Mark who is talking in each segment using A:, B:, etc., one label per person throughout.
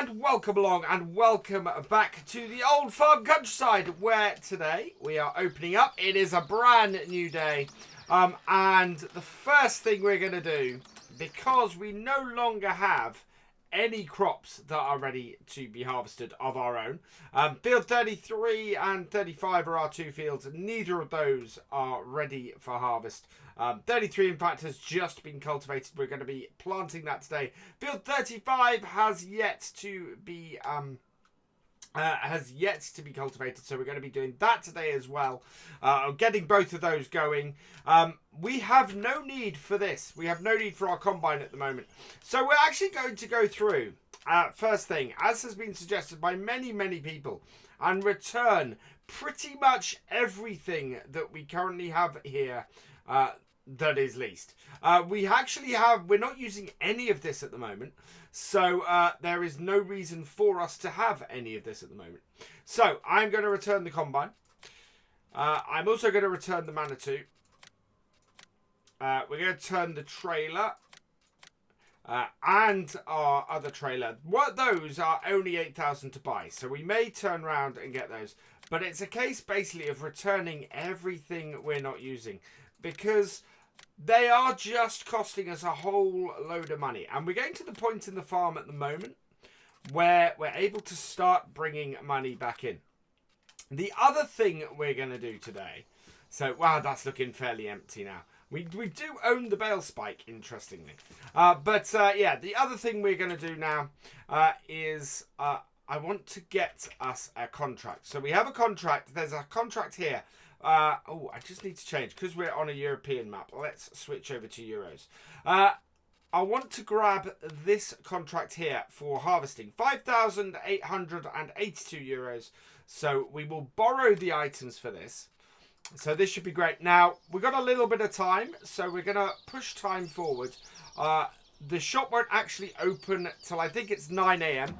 A: And welcome along and welcome back to the old farm countryside, where today we are opening up. It is a brand new day, and the first thing we're going to do, because we no longer have any crops that are ready to be harvested of our own. Field 33 and 35 are our two fields. Neither of those are ready for harvest. 33 in fact has just been cultivated. We're going to be planting that today. Field 35 has yet to be cultivated, so we're going to be doing that today as well. Getting both of those going. We have no need for this. We have no need for our combine at the moment. So we're actually going to go through, first thing, as has been suggested by many people, and return pretty much everything that we currently have here that is leased. We're not using any of this at the moment. So there is no reason for us to have any of this at the moment. So I'm going to return the combine. I'm also going to return the Manitou. We're going to turn the trailer and our other trailer. What those are only 8,000 to buy, so we may turn around and get those. But it's a case basically of returning everything we're not using, because they are just costing us a whole load of money. And we're getting to the point in the farm at the moment where we're able to start bringing money back in. The other thing we're going to do today... So, wow, that's looking fairly empty now. We do own the bale spike, interestingly. Yeah, the other thing we're going to do now is... I want to get us a contract. So we have a contract. There's a contract here. I just need to change because we're on a European map. Let's switch over to Euros. I want to grab this contract here for harvesting. 5,882 euros. So we will borrow the items for this. So this should be great. Now, we've got a little bit of time, so we're going to push time forward. The shop won't actually open till I think it's 9 a.m.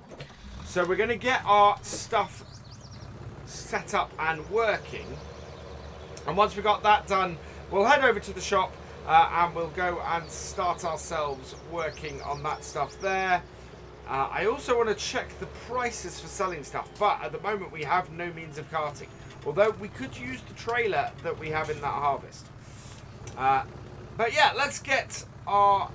A: So we're going to get our stuff set up and working. And once we've got that done, we'll head over to the shop and we'll go and start ourselves working on that stuff there. I also want to check the prices for selling stuff, but at the moment we have no means of carting. Although we could use the trailer that we have in that harvest. But yeah, let's get our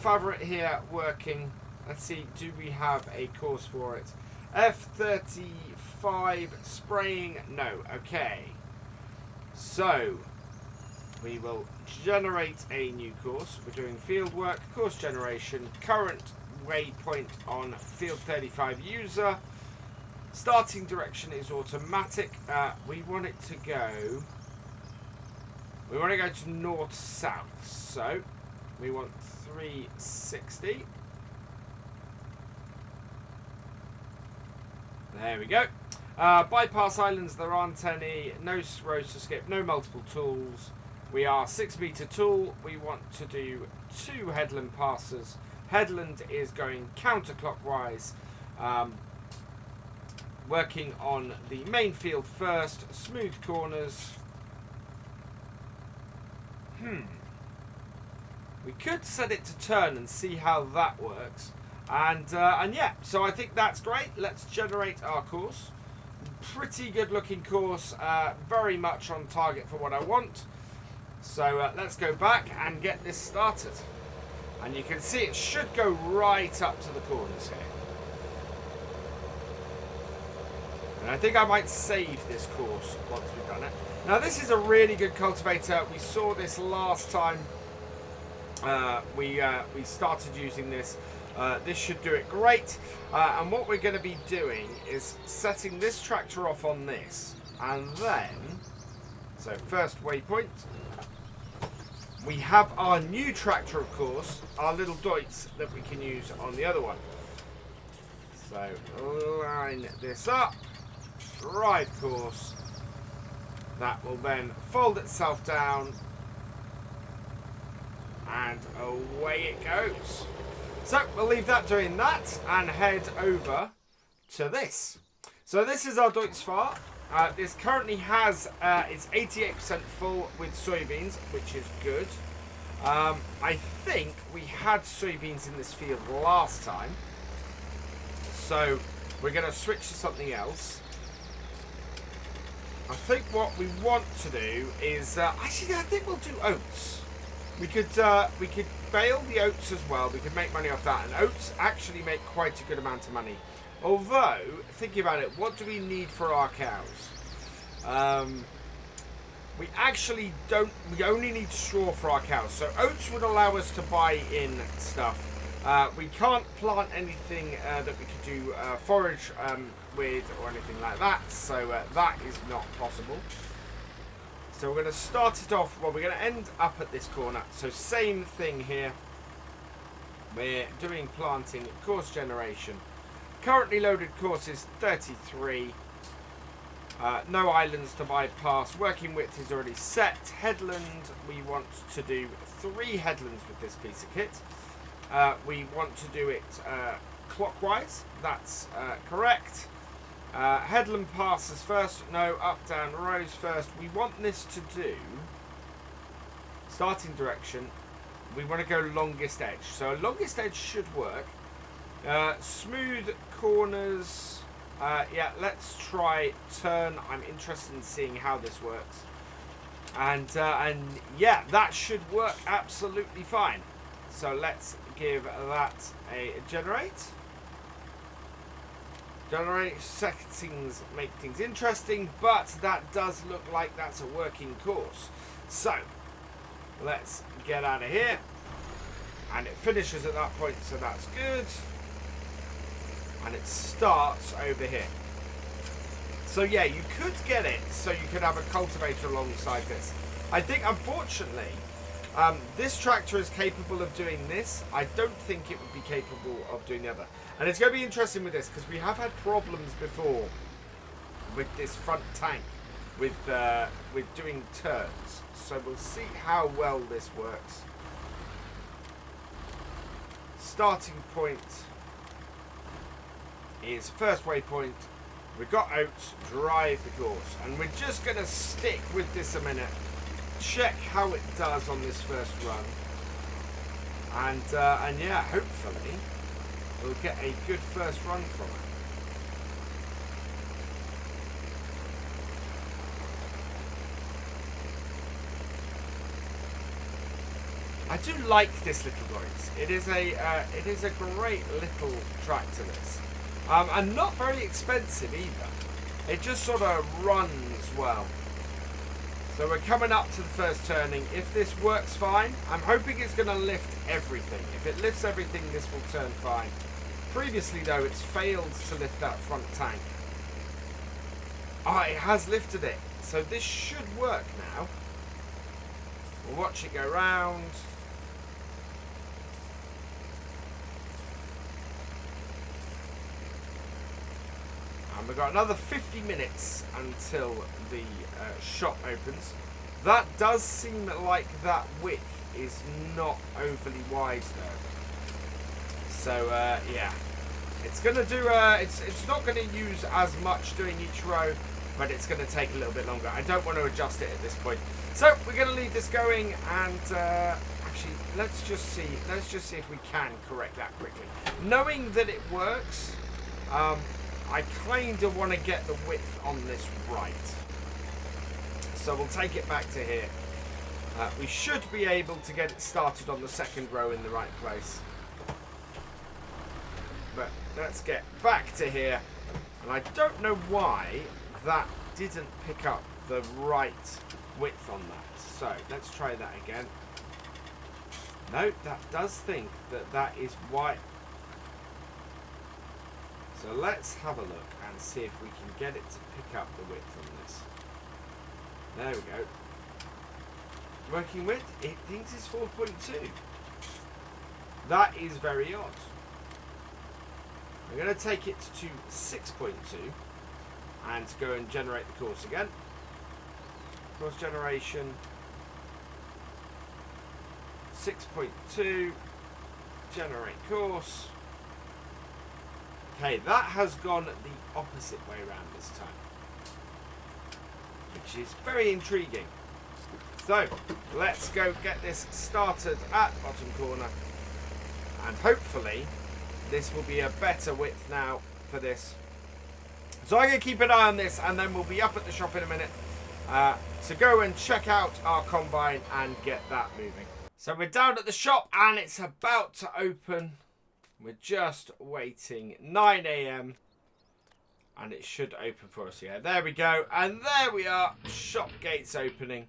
A: favourite here working. Let's see, do we have a course for it? F35 spraying, no, okay. So, we will generate a new course. We're doing field work, course generation, current waypoint on field 35 user. Starting direction is automatic. We want it to go... We want to go to north-south. So, we want 360. There we go. Bypass islands, there aren't any. No roads to skip, no multiple tools. We are 6 meter tool. We want to do 2 headland passes. Headland is going counterclockwise. Working on the main field first. Smooth corners. We could set it to turn and see how that works. And yeah, so I think that's great. Let's generate our course. Pretty good looking course, very much on target for what I want. So let's go back and get this started. And you can see it should go right up to the corners here. And I think I might save this course once we've done it. Now this is a really good cultivator. We saw this last time we started using this. This should do it great. And what we're going to be doing is setting this tractor off on this. And then, so first waypoint. We have our new tractor, of course, our little Deutz that we can use on the other one. So line this up, drive course. That will then fold itself down. And away it goes. So we'll leave that doing that and head over to this. So this is our Deutz farm. This currently has, it's 88% full with soybeans, which is good. I think we had soybeans in this field last time. So we're going to switch to something else. I think what we want to do is actually I think we'll do oats. We could bale the oats as well. We could make money off that, and oats actually make quite a good amount of money. Although, thinking about it, what do we need for our cows? We actually don't. We only need straw for our cows. So oats would allow us to buy in stuff. We can't plant anything that we could do forage with or anything like that. So that is not possible. So we're going to start it off. Well, we're going to end up at this corner. So same thing here. We're doing planting, course generation. Currently loaded course is 33. No islands to bypass. Working width is already set. Headland, we want to do 3 headlands with this piece of kit. We want to do it clockwise. That's correct. Headland passes first. No, up, down, rows first. We want this to do starting direction. We want to go longest edge. So longest edge should work. Smooth corners. Yeah, let's try turn. I'm interested in seeing how this works. And yeah, that should work absolutely fine. So let's give that a generate. Generate settings make things interesting, but that does look like that's a working course. So let's get out of here. And it finishes at that point, so that's good. And it starts over here. So yeah, you could get it so you could have a cultivator alongside this. I think, unfortunately, this tractor is capable of doing this. I don't think it would be capable of doing the other. And it's going to be interesting with this, because we have had problems before with this front tank with doing turns. So we'll see how well this works. Starting point is first waypoint. We've got oats, drive the course, and we're just going to stick with this a minute, check how it does on this first run, and yeah, hopefully we'll get a good first run from it. I do like this little noise. It is a great little tractor, this. And not very expensive either. It just sort of runs well. So we're coming up to the first turning. If this works fine, I'm hoping it's going to lift everything. If it lifts everything, this will turn fine. Previously, though, it's failed to lift that front tank. Ah, it has lifted it. So this should work now. We'll watch it go round. And we've got another 50 minutes until the shop opens. That does seem like that width is not overly wide though. So yeah, it's going to do. It's not going to use as much doing each row, but it's going to take a little bit longer. I don't want to adjust it at this point. So we're going to leave this going, and actually, let's just see if we can correct that quickly. Knowing that it works. I kind of want to get the width on this right. So we'll take it back to here. We should be able to get it started on the second row in the right place. But let's get back to here. And I don't know why that didn't pick up the right width on that. So let's try that again. No, that does think that that is why. So let's have a look and see if we can get it to pick up the width on this. There we go. Working width, it thinks it's 4.2. That is very odd. I'm going to take it to 6.2 and go and generate the course again. Course generation 6.2, generate course. Okay, that has gone the opposite way around this time, which is very intriguing. So, let's go get this started at bottom corner, and hopefully this will be a better width now for this. So I'm going to keep an eye on this, and then we'll be up at the shop in a minute to go and check out our combine and get that moving. So we're down at the shop and it's about to open. We're just waiting. 9 AM. And it should open for us. Yeah, there we go. And there we are. Shop gates opening.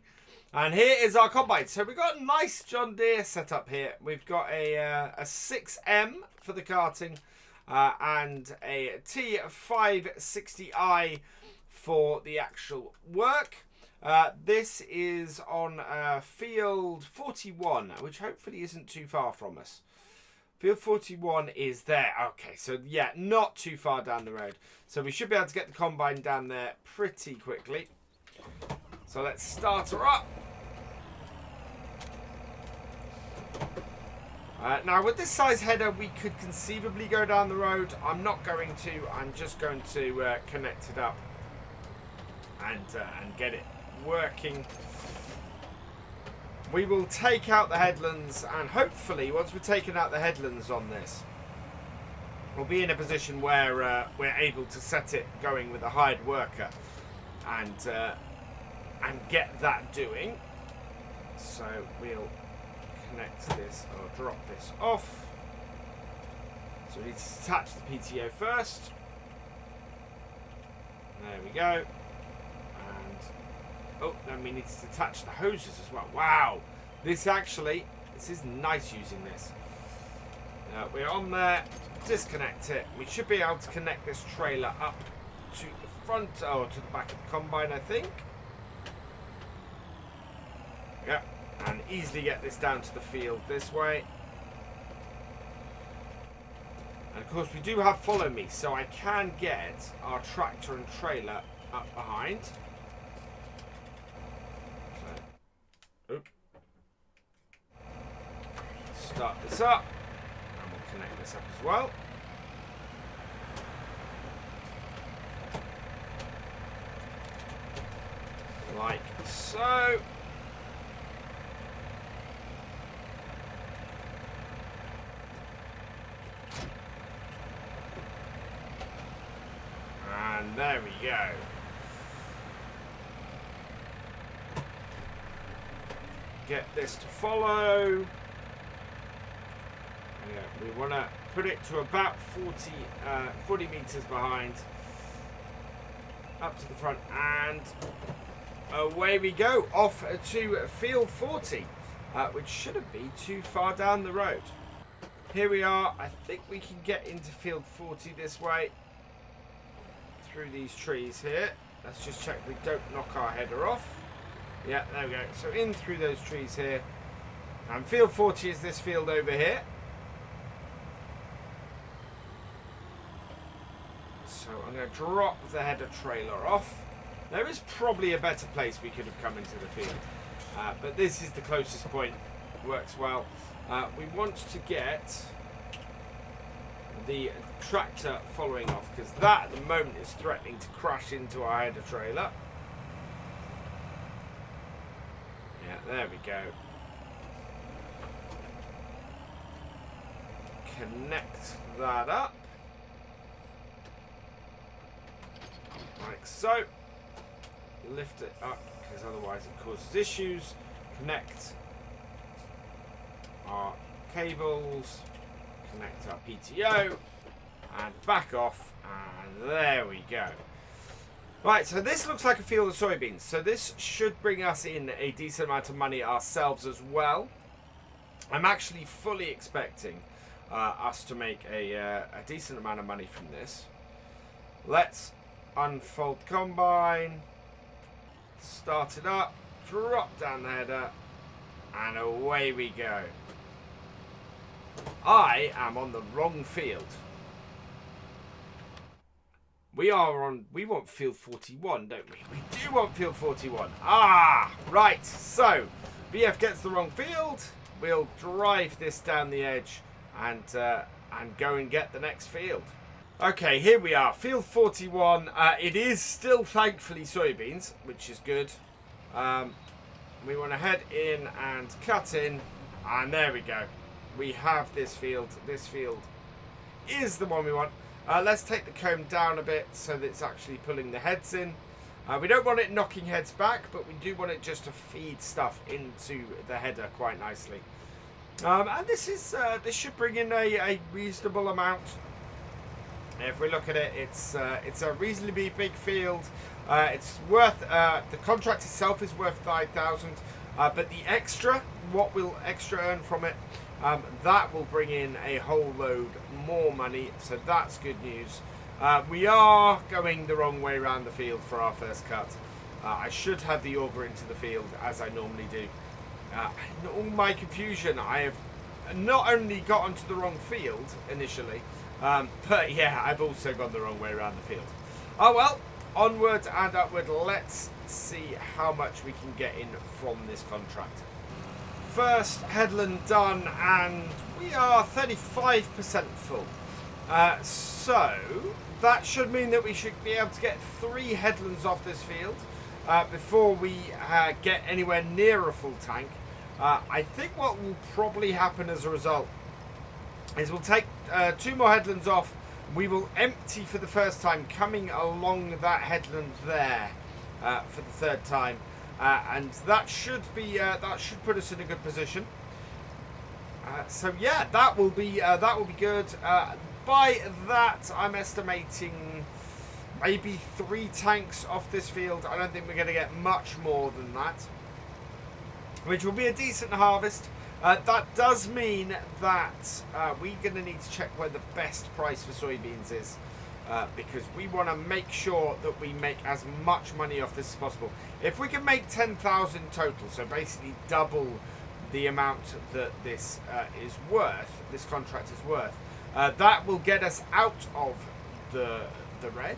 A: And here is our combine. So we've got a nice John Deere setup here. We've got a 6M for the carting. And a T560i for the actual work. This is on field 41, which hopefully isn't too far from us. Field 41 is there. Okay, so yeah, not too far down the road. So we should be able to get the combine down there pretty quickly. So let's start her up. Now, with this size header, we could conceivably go down the road. I'm not going to. I'm just going to connect it up and get it working. We will take out the headlands, and hopefully, once we've taken out the headlands on this, we'll be in a position where we're able to set it going with a hired worker and get that doing. So we'll connect this or drop this off. So we need to attach the PTO first. There we go. And oh, then we need to attach the hoses as well. Wow, this is nice using this. We're on there. Disconnect it. We should be able to connect this trailer up to the front or to the back of the combine, I think. Yeah. And easily get this down to the field this way. And of course we do have follow me, so I can get our tractor and trailer up behind. So, start this up, and we'll connect this up as well. Like so. And there we go. Get this to follow. Yeah, we want to put it to about 40 meters behind. Up to the front, and away we go. Off to field 40, which shouldn't be too far down the road. Here we are. I think we can get into field 40 this way. Through these trees here. Let's just check we don't knock our header off. Yeah, there we go. So in through those trees here. And field 40 is this field over here. So I'm going to drop the header trailer off. There is probably a better place we could have come into the field. But this is the closest point. Works well. We want to get the tractor following off, because that at the moment is threatening to crash into our header trailer. Yeah, there we go. Connect that up. Like so. Lift it up, because otherwise it causes issues. Connect our cables. Connect our PTO and back off, and there we go. Right, so this looks like a field of soybeans, so this should bring us in a decent amount of money ourselves as well. I'm actually fully expecting us to make a decent amount of money from this. Let's unfold the combine, start it up, drop down the header, and away we go. I am on the wrong field. We want field 41, don't we? We do want field 41. Ah, right. So, BF gets the wrong field. We'll drive this down the edge and go and get the next field. Okay, here we are. Field 41. It is still, thankfully, soybeans, which is good. We want to head in and cut in. And there we go. We have this field. This field is the one we want. Let's take the comb down a bit so that it's actually pulling the heads in. We don't want it knocking heads back, but we do want it just to feed stuff into the header quite nicely. And this should bring in a reasonable amount. If we look at it, it's a reasonably big field. It's worth the contract itself is worth 5,000, but the extra, what we'll extra earn from it, that will bring in a whole load more money. So that's good news. We are going the wrong way around the field for our first cut. I should have the auger into the field as I normally do. In all my confusion, I have not only got onto the wrong field initially, but yeah, I've also gone the wrong way around the field. Oh well, onward and upward. Let's see how much we can get in from this contract. First headland done, and we are 35% full. So that should mean that we should be able to get 3 headlands off this field before we get anywhere near a full tank. I think what will probably happen as a result is we'll take 2 more headlands off. We will empty for the first time, coming along that headland there for the 3rd time, and that should put us in a good position. So yeah, that will be good. By that, I'm estimating maybe 3 tanks off this field. I don't think we're going to get much more than that, which will be a decent harvest. That does mean that we're going to need to check where the best price for soybeans is, because we want to make sure that we make as much money off this as possible. If we can make 10,000 total, so basically double the amount that this is worth, this contract is worth, that will get us out of the red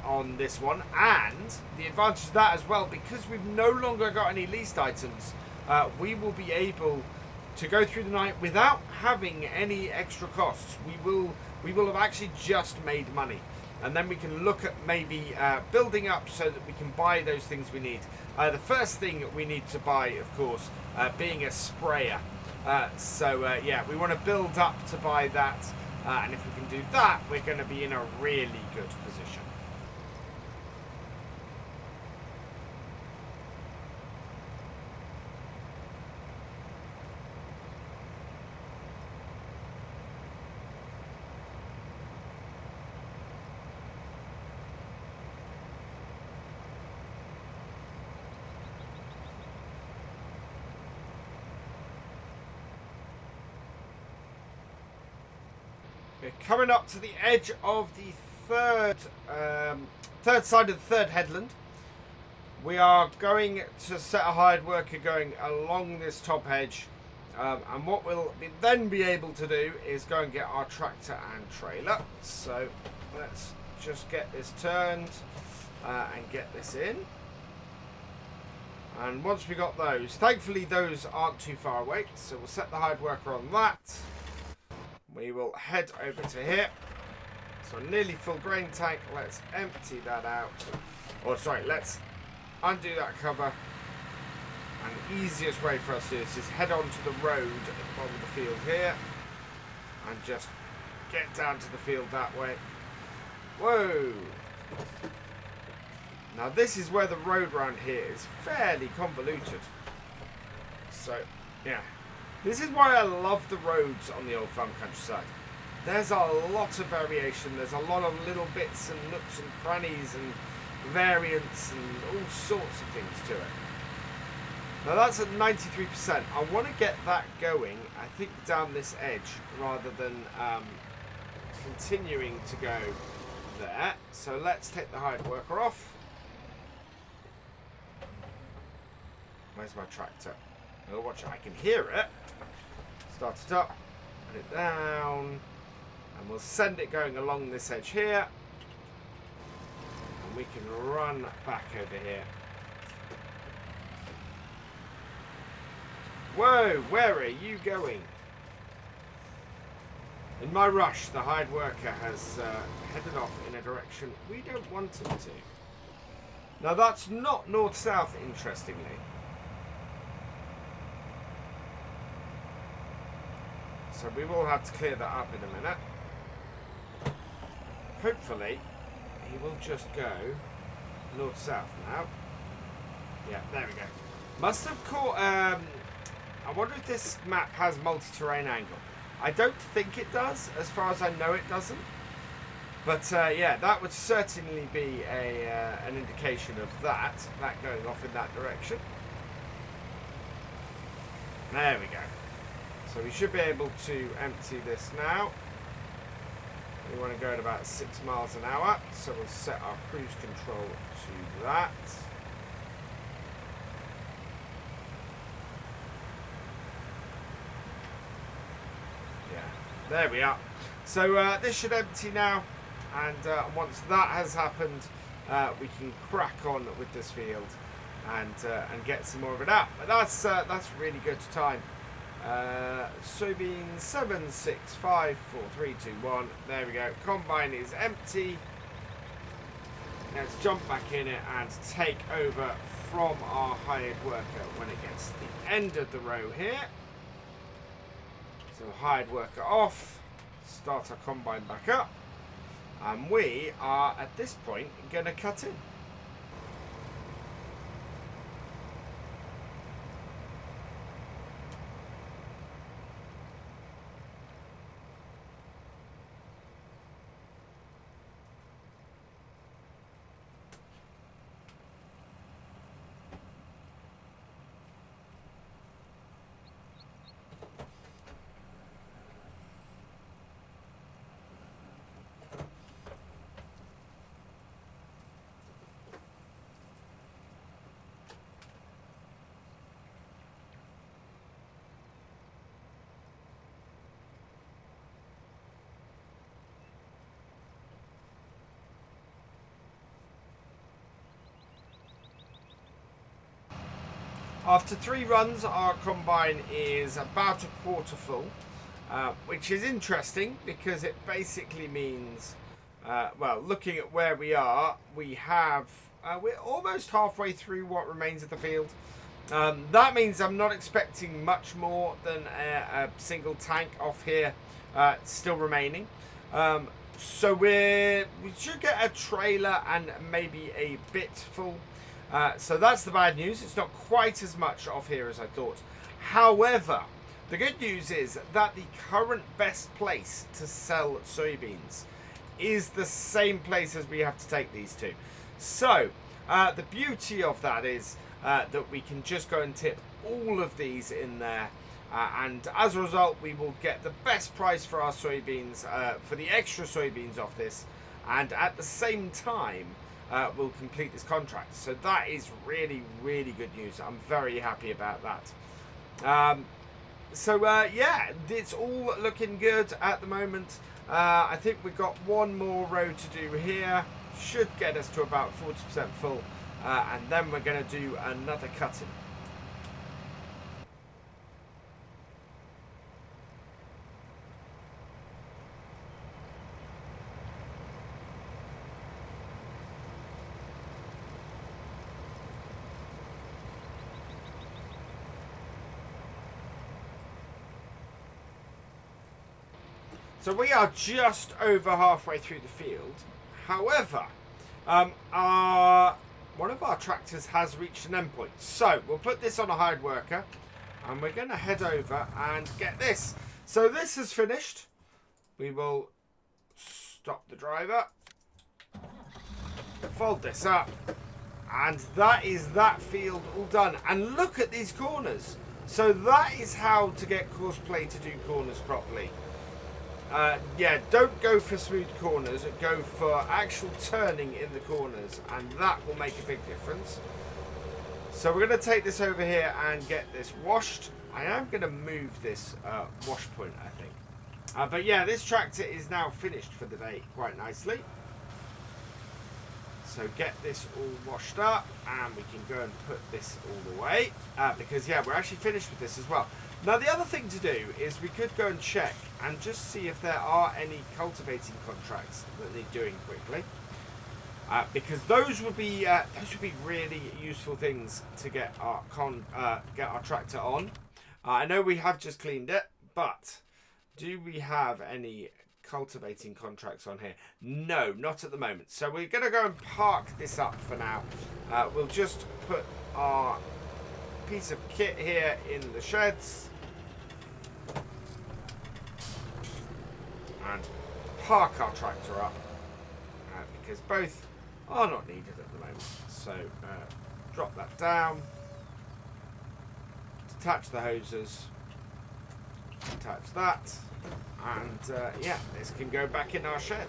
A: on this one. And the advantage of that as well, because we've no longer got any leased items, we will be able to go through the night without having any extra costs. We will have actually just made money, and then we can look at maybe building up so that we can buy those things we need. The first thing we need to buy, of course, being a sprayer. Yeah, we want to build up to buy that, and if we can do that, we're going to be in a really good position. We're coming up to the edge of the third side of the 3rd headland. We are going to set a hired worker going along this top edge, and what we'll then be able to do is go and get our tractor and trailer. So let's just get this turned and get this in. And once we got those, thankfully those aren't too far away, so we'll set the hired worker on that. We will head over to here. So nearly full grain tank. Let's empty that out. Or sorry, let's undo that cover. And the easiest way for us to do this is head onto the road at the bottom of the field here. And just get down to the field that way. Whoa! Now this is where the road around here is fairly convoluted. So, yeah. This is why I love the roads on the old farm countryside. There's a lot of variation. There's a lot of little bits and nooks and crannies and variants and all sorts of things to it. Now that's at 93%. I want to get that going, I think, down this edge rather than continuing to go there. So let's take the hired worker off. Where's my tractor? Oh, watch it. I can hear it. Start it up, put it down, and we'll send it going along this edge here. And we can run back over here. Whoa, where are you going? In my rush, the hired worker has headed off in a direction we don't want him to. Now that's not north-south, interestingly. So we will have to clear that up in a minute. hopefully he will just go north-south now. Yeah, there we go. Must have caught... I wonder if this map has multi-terrain angle. I don't think it does. As far as I know, it doesn't. But yeah, that would certainly be an indication of that going off in that direction. There we go. So we should be able to empty this now. We want to go at about 6 miles an hour, so we'll set our cruise control to that. Yeah, there we are. So this should empty now, and once that has happened, we can crack on with this field and get some more of it out. But that's really good time. Soybean 7, 6, 5, 4, 3, 2, 1. There we go. Combine is empty. Let's jump back in it and take over from our hired worker when it gets to the end of the row here. So hired worker off. Start our combine back up. And we are, at this point, going to cut in. After 3 runs, our combine is about a quarter full, which is interesting because it basically means, well, looking at where we are, we're almost halfway through what remains of the field. That means I'm not expecting much more than a single tank off here still remaining. So we should get a trailer and maybe a bit full. So that's the bad news. It's not quite as much off here as I thought. However, the good news is that the current best place to sell soybeans is the same place as we have to take these to. So the beauty of that is that we can just go and tip all of these in there. And as a result, we will get the best price for our soybeans, for the extra soybeans off this. And at the same time, we'll complete this contract. So that is really, really good news. I'm very happy about that. Yeah, it's all looking good at the moment. I think we've got one more row to do here. Should get us to about 40% full. And then we're going to do another cutting. So we are just over halfway through the field. However, one of our tractors has reached an endpoint. So we'll put this on a hired worker and we're going to head over and get this. So this is finished. We will stop the driver, fold this up, and that is that field all done. And look at these corners. So that is how to get courseplay to do corners properly. Yeah, don't go for smooth corners, go for actual turning in the corners, and that will make a big difference. So we're going to take this over here and get this washed. I am going to move this wash point, I think. But yeah, this tractor is now finished for the day quite nicely. So get this all washed up, and we can go and put this all away. Because yeah, we're actually finished with this as well. Now the other thing to do is we could go and check and just see if there are any cultivating contracts that need doing quickly, because those would be really useful things to get our tractor on. I know we have just cleaned it, but do we have any cultivating contracts on here? No, not at the moment. So we're going to go and park this up for now. We'll just put our piece of kit here in the sheds. And park our tractor up. Because both are not needed at the moment. So drop that down. Detach the hoses. Attach that. And yeah, this can go back in our shed.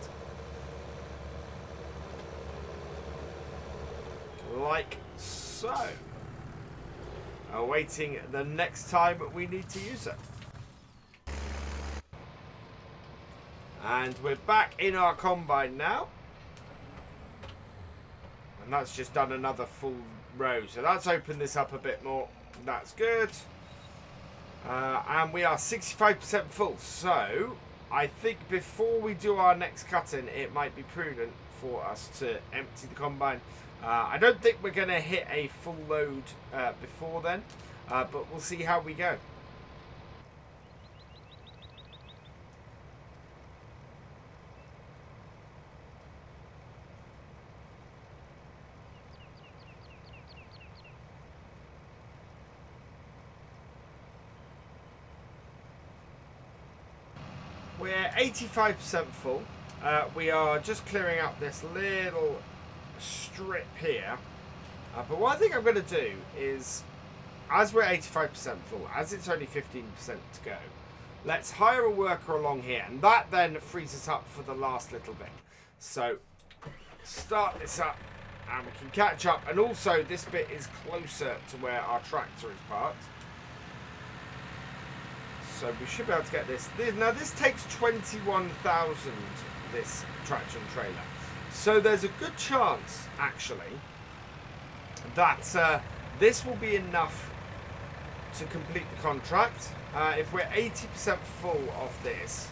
A: Like so. Awaiting the next time we need to use it. And we're back in our combine now. And that's just done another full row. So that's opened this up a bit more. That's good. And we are 65% full. So I think before we do our next cut-in, it might be prudent for us to empty the combine. I don't think we're going to hit a full load before then. But we'll see how we go. We're 85% full. We are just clearing up this little strip here. But what I think I'm going to do is, as we're 85% full, as it's only 15% to go, let's hire a worker along here. And that then frees us up for the last little bit. So start this up and we can catch up. And also this bit is closer to where our tractor is parked. So we should be able to get this. Now this takes 21,000, this tractor and trailer. So there's a good chance, actually, that this will be enough to complete the contract. If we're 80% full of this,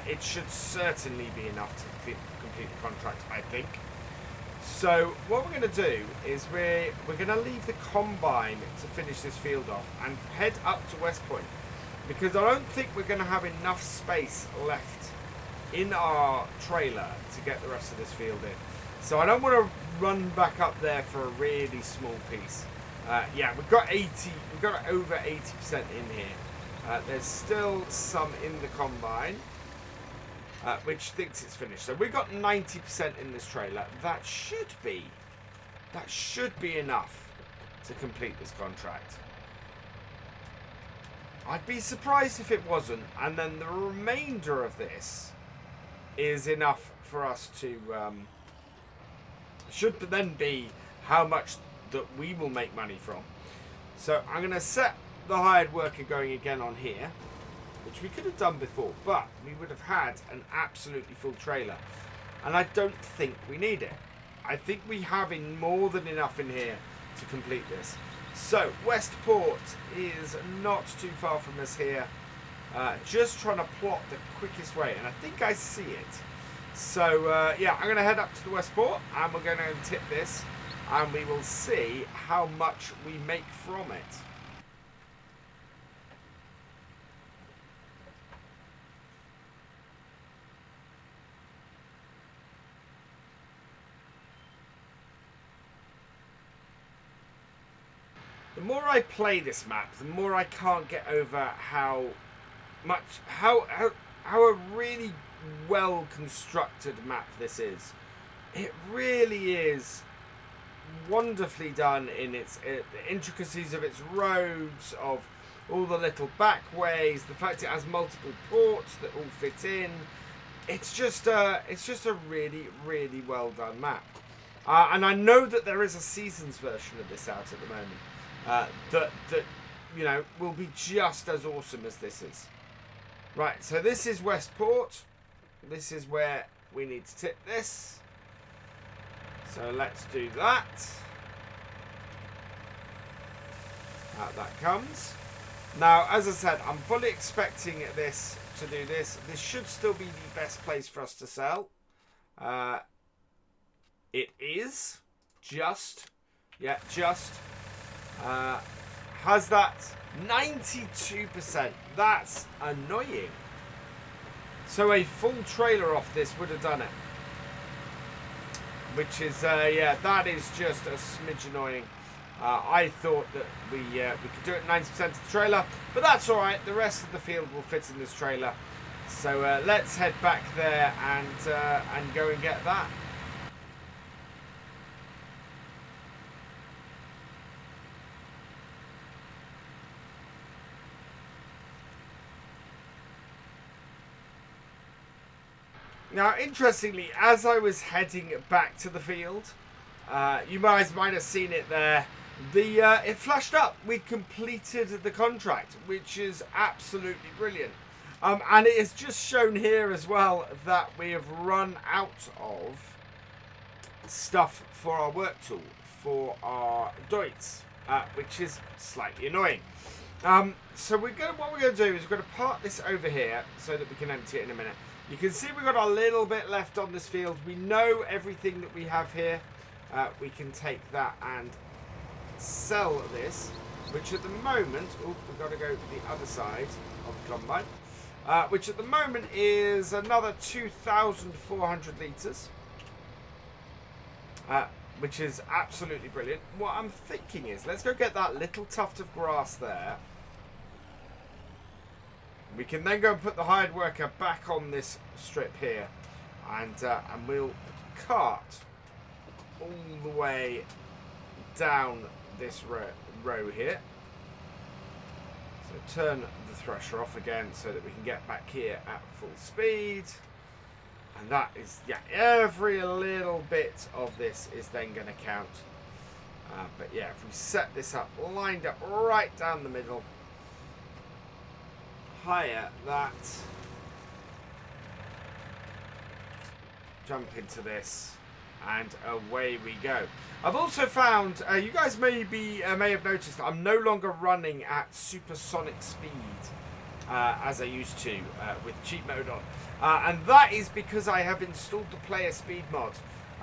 A: it should certainly be enough to complete the contract, I think. So what we're going to do is we're going to leave the combine to finish this field off and head up to West Point. Because I don't think we're going to have enough space left in our trailer to get the rest of this field in. So I don't want to run back up there for a really small piece. Yeah, we've got over 80% in here. There's still some in the combine, which thinks it's finished. So we've got 90% in this trailer. That should be enough to complete this contract. I'd be surprised if it wasn't, and then the remainder of this is enough for us to should then be how much that we will make money from. So I'm going to set the hired worker going again on here, which we could have done before, but we would have had an absolutely full trailer, and I don't think we need it. I think we have more than enough in here to complete this. So Westport is not too far from us here. Just trying to plot the quickest way, and I think I see it. So yeah, I'm going to head up to the Westport and we're going to tip this and we will see how much we make from it. The more I play this map, the more I can't get over how a really well constructed map this is. It really is wonderfully done in its the intricacies of its roads, of all the little backways, the fact it has multiple ports that all fit in. It's just a really, really well done map. And I know that there is a seasons version of this out at the moment. That you know will be just as awesome as this is. Right, so this is Westport. This is where we need to tip this. So let's do that. Out that comes. Now, as I said, I'm fully expecting this to do this. This should still be the best place for us to sell. It is just. Has that 92%. That's annoying. So a full trailer off this would have done it. Which is, yeah, that is just a smidge annoying. I thought that we could do it 90% of the trailer, but that's all right. The rest of the field will fit in this trailer. So let's head back there and go and get that. Now, interestingly, as I was heading back to the field, you guys might have seen it there. It flashed up. We'd completed the contract, which is absolutely brilliant. And it is just shown here as well that we have run out of stuff for our work tool, for our Deutz, which is slightly annoying. So what we're going to do is we're going to park this over here so that we can empty it in a minute. You can see we've got a little bit left on this field. We know everything that we have here. We can take that and sell this, which at the moment, oh, we've got to go to the other side of the combine, which at the moment is another 2,400 litres, which is absolutely brilliant. What I'm thinking is, let's go get that little tuft of grass there. We can then go and put the hired worker back on this strip here, and we'll cart all the way down this row here. So turn the thresher off again so that we can get back here at full speed. And that is, yeah, every little bit of this is then going to count. But yeah, if we set this up, lined up right down the middle, hire that, jump into this, and away we go. I've also found, you guys may have noticed that I'm no longer running at supersonic speed as I used to with cheat mode on, and that is because I have installed the player speed mod,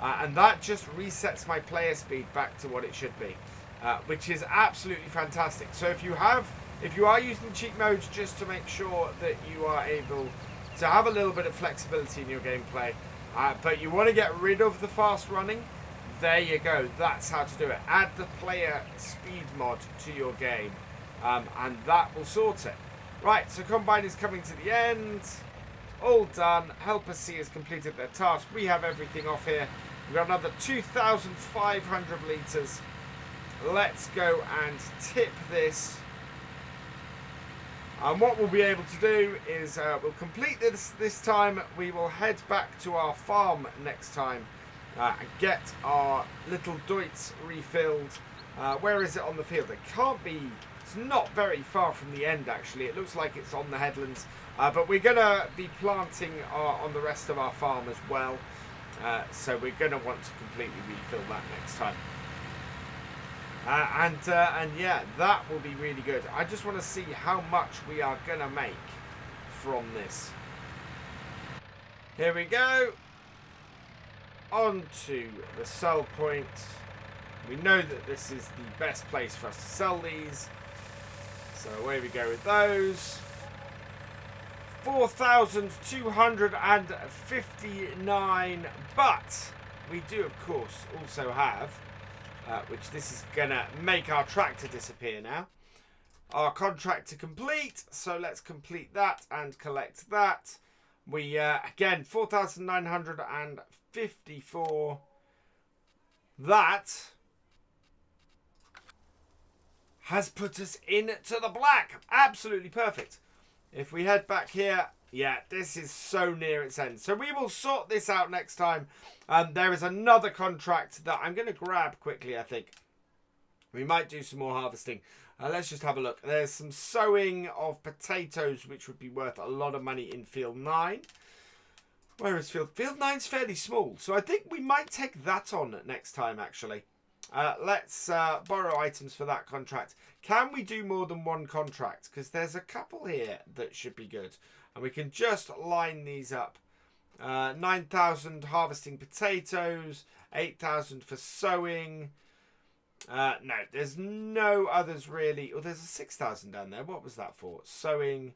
A: and that just resets my player speed back to what it should be, which is absolutely fantastic. So if you are using cheat modes, just to make sure that you are able to have a little bit of flexibility in your gameplay, but you want to get rid of the fast running, there you go. That's how to do it. Add the player speed mod to your game, and that will sort it. Right, so Combine is coming to the end. All done. Helper C has completed their task. We have everything off here. We've got another 2,500 litres. Let's go and tip this. And what we'll be able to do is we'll complete this time. We will head back to our farm next time and get our little Deutz refilled. Where is it on the field? It can't be. It's not very far from the end, actually. It looks like it's on the headlands. But we're going to be planting on the rest of our farm as well. So we're going to want to completely refill that next time. And yeah, that will be really good. I just want to see how much we are going to make from this. Here we go. On to the sell point. We know that this is the best place for us to sell these. So away we go with those. 4,259. But we do, of course, also have... which this is going to make our tractor disappear now. Our contract to complete. So let's complete that and collect that. We, again, 4,954. That has put us into the black. Absolutely perfect. If we head back here, yeah, this is so near its end. So we will sort this out next time. There is another contract that I'm going to grab quickly, I think. We might do some more harvesting. Let's just have a look. There's some sowing of potatoes, which would be worth a lot of money in Field 9. Where is Field? Field 9's fairly small. So I think we might take that on next time, actually. Let's borrow items for that contract. Can we do more than one contract? Because there's a couple here that should be good. And we can just line these up. 9,000 harvesting potatoes, 8,000 for sowing. No, there's no others really. Oh, there's a 6,000 down there. What was that for? Sowing.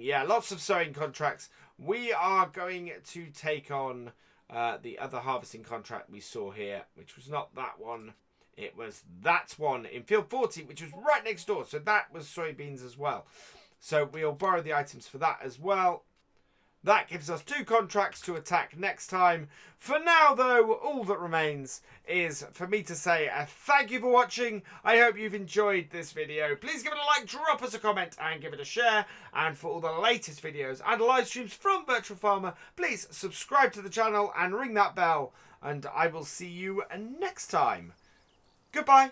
A: Yeah, lots of sowing contracts. We are going to take on the other harvesting contract we saw here, which was not that one. It was that one in field 40, which was right next door. So that was soybeans as well. So we'll borrow the items for that as well. That gives us 2 contracts to attack next time. For now, though, all that remains is for me to say a thank you for watching. I hope you've enjoyed this video. Please give it a like, drop us a comment, and give it a share. And for all the latest videos and live streams from Virtual Farmer, please subscribe to the channel and ring that bell. And I will see you next time. Goodbye.